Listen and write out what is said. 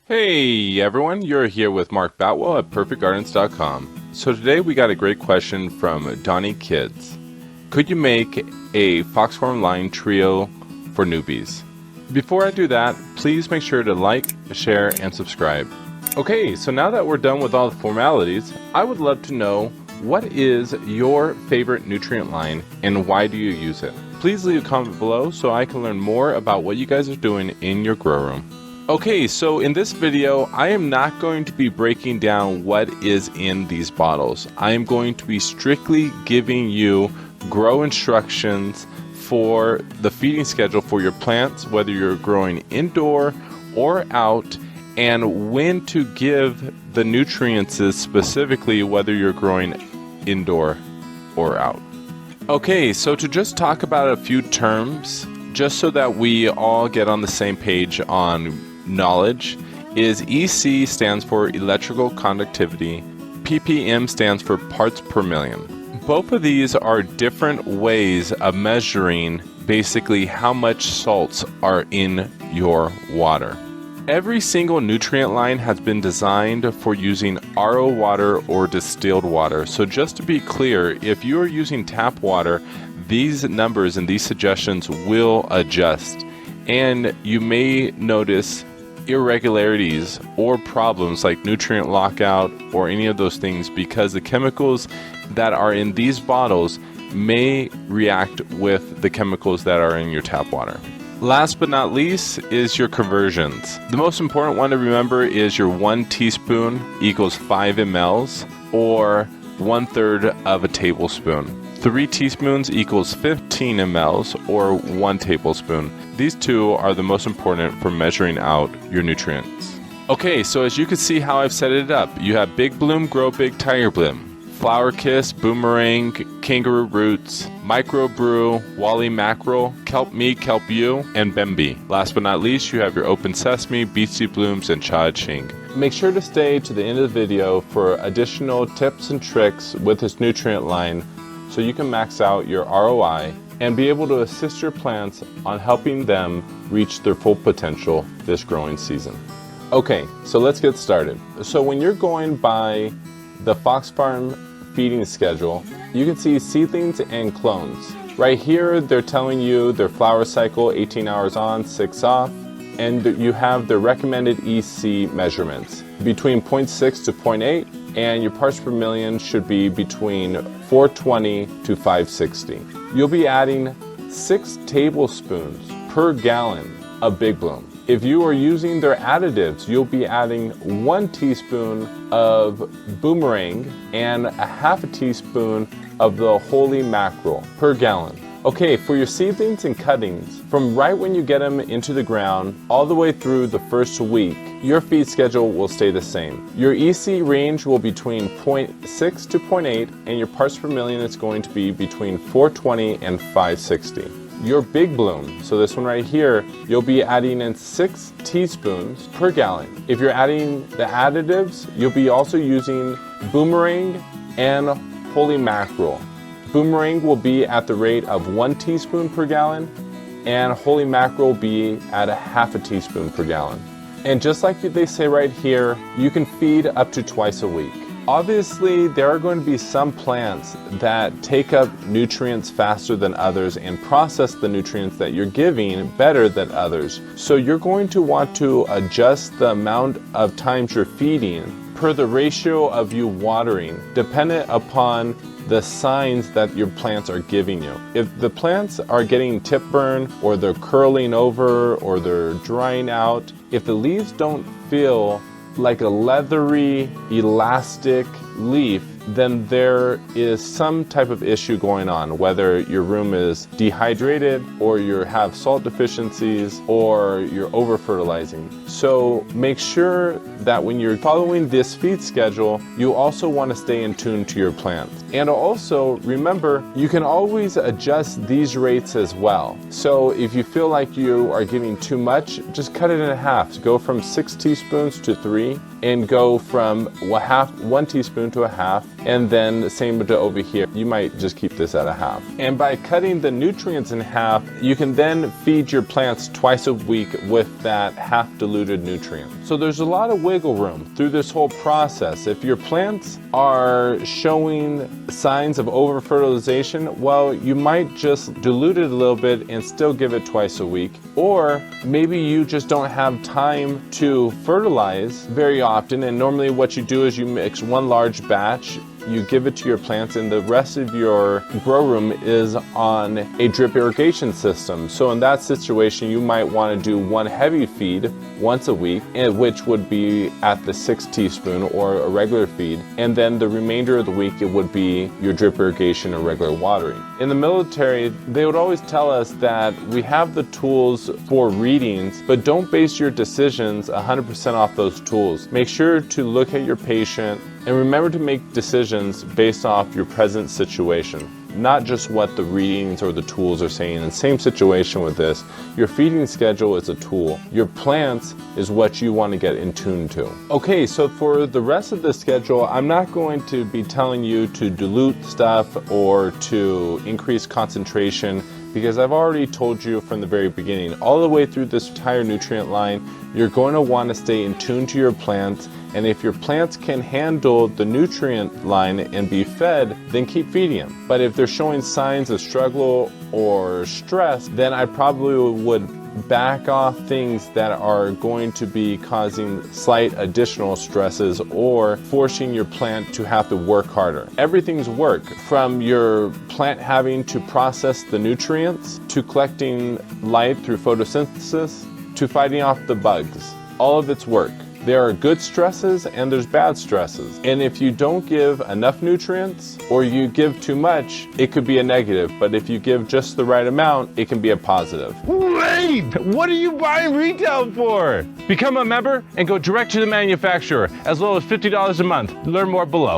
Hey everyone, you're here with Mark Batwell at perfectgardens.com. So today we got a great question from Donnie Kids. Could you make a Foxfarm line trio for newbies? Before I do that, please make sure to like, share, and subscribe. Okay, so now that we're done with all the formalities, I would love to know what is your favorite nutrient line and why do you use it? Please leave a comment below so I can learn more about what you guys are doing in your grow room. Okay, so in this video, I am not going to be breaking down what is in these bottles. I am going to be strictly giving you grow instructions for the feeding schedule for your plants, whether you're growing indoor or out, and when to give the nutrients specifically, whether you're growing indoor or out. Okay, so to just talk about a few terms, just so that we all get on the same page on knowledge, is EC stands for electrical conductivity, ppm stands for parts per million. Both of these are different ways of measuring basically how much salts are in your water. Every single nutrient line has been designed for using RO water or distilled water. So just to be clear, if you are using tap water, these numbers and these suggestions will adjust, and you may notice irregularities or problems like nutrient lockout or any of those things because the chemicals that are in these bottles may react with the chemicals that are in your tap water. Last but not least is your conversions. The most important one to remember is your 1 teaspoon equals 5 mLs or 1/3 of a tablespoon. 3 teaspoons equals 15 mLs or 1 tablespoon. These two are the most important for measuring out your nutrients. Okay, so as you can see how I've set it up, you have Big Bloom, Grow Big, Tiger Bloom, Flower Kiss, Boomerang, KANGAROOTS, MICROBE, Wally MACKERAL, KELP Me, KELP You, and BEMBE. Last but not least, you have your Open Sesame, BEASTIE, BLOOMZ, and CHING. Make sure to stay to the end of the video for additional tips and tricks with this nutrient line so you can max out your ROI and be able to assist your plants on helping them reach their full potential this growing season. Okay, so let's get started. So when you're going by the Foxfarm feeding schedule, you can see seedlings and clones. Right here, they're telling you their flower cycle, 18 hours on, 6 off, and you have the recommended EC measurements between 0.6 to 0.8, and your parts per million should be between 420 to 560. You'll be adding 6 tablespoons per gallon of Big Bloom. If you are using their additives, you'll be adding 1 teaspoon of Boomerang and a 1/2 teaspoon of the Holy Mackerel per gallon. Okay, for your seedlings and cuttings, from right when you get them into the ground all the way through the first week, your feed schedule will stay the same. Your EC range will be between 0.6 to 0.8, and your parts per million is going to be between 420 and 560. Your Big Bloom, so this one right here, you'll be adding in 6 teaspoons per gallon. If you're adding the additives, you'll be also using Boomerang and Holy Mackerel. Boomerang will be at the rate of 1 teaspoon per gallon, and Holy Mackerel will be at a 1/2 teaspoon per gallon. And just like they say right here, you can feed up to twice a week. Obviously, there are going to be some plants that take up nutrients faster than others and process the nutrients that you're giving better than others. So you're going to want to adjust the amount of times you're feeding per the ratio of you watering, dependent upon the signs that your plants are giving you. If the plants are getting tip burn, or they're curling over, or they're drying out, if the leaves don't feel like a leathery, elastic leaf, then there is some type of issue going on, whether your room is dehydrated, or you have salt deficiencies, or you're over fertilizing. So make sure that when you're following this feed schedule, you also want to stay in tune to your plants. And also remember, you can always adjust these rates as well. So if you feel like you are giving too much, just cut it in half. Go from 6 teaspoons to 3, and go from 1 teaspoon to a 1/2, And then same to over here. You might just keep this at a half. And by cutting the nutrients in half, you can then feed your plants twice a week with that half diluted nutrient. So there's a lot of wiggle room through this whole process. If your plants are showing signs of over fertilization, well, you might just dilute it a little bit and still give it twice a week. Or maybe you just don't have time to fertilize very often, and normally what you do is you mix one large batch, you give it to your plants, and the rest of your grow room is on a drip irrigation system. So in that situation, you might want to do one heavy feed once a week, which would be at the 6 teaspoon or a regular feed. And then the remainder of the week, it would be your drip irrigation or regular watering. In the military, they would always tell us that we have the tools for readings, but don't base your decisions 100% off those tools. Make sure to look at your patient and remember to make decisions based off your present situation, not just what the readings or the tools are saying. In the same situation with this, your feeding schedule is a tool. Your plants is what you want to get in tune to. Okay, so for the rest of the schedule, I'm not going to be telling you to dilute stuff or to increase concentration, because I've already told you from the very beginning, all the way through this entire nutrient line, you're going to want to stay in tune to your plants. And if your plants can handle the nutrient line and be fed, then keep feeding them. But if they're showing signs of struggle or stress, then I probably would back off things that are going to be causing slight additional stresses or forcing your plant to have to work harder. Everything's work, from your plant having to process the nutrients, to collecting light through photosynthesis, to fighting off the bugs. All of it's work. There are good stresses and there's bad stresses. And if you don't give enough nutrients or you give too much, it could be a negative. But if you give just the right amount, it can be a positive. Wait! What are you buying retail for? Become a member and go direct to the manufacturer, as low as $50 a month. Learn more below.